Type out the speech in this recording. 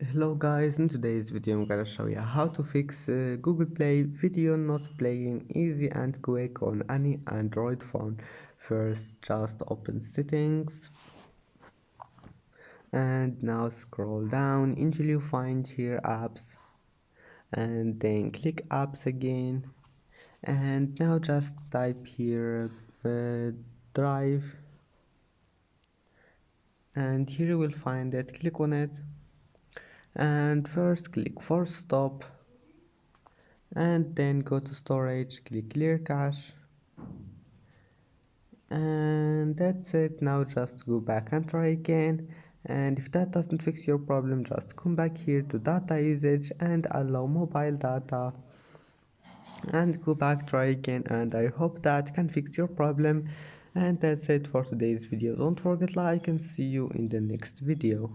Hello guys, in today's video I'm gonna show you how to fix Google Play video not playing easy and quick on any Android phone. First just open settings and now scroll down until you find here apps and then click apps again and now just type here drive and here you will find it. Click on it and first click force stop and then go to storage, click clear cache, and that's it. Now just go back and try again, and if that doesn't fix your problem, just come back here to data usage and allow mobile data and go back, try again, and I hope that can fix your problem. And that's it for today's video. Don't forget like and see you in the next video.